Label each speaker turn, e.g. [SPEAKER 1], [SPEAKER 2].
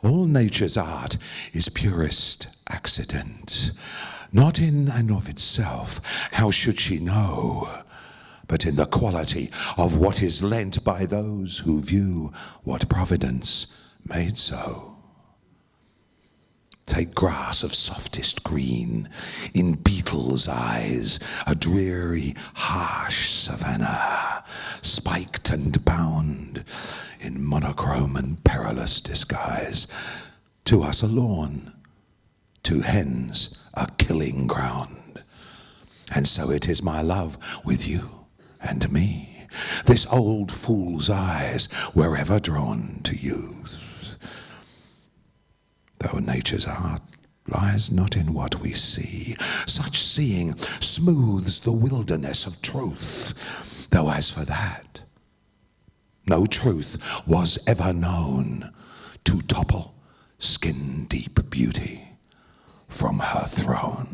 [SPEAKER 1] All nature's art is purest accident, not in and of itself, how should she know, but in the quality of what is lent by those who view what Providence made so. Take grass of softest green, in beetles' eyes, a dreary, harsh savannah, spiked and bound in monochrome and perilous disguise. To us a lawn, to hens a killing ground. And so it is, my love, with you and me. This old fool's eyes were ever drawn to youth. Though nature's art lies not in what we see, such seeing smooths the wilderness of truth. Though as for that, no truth was ever known to topple skin-deep beauty from her throne.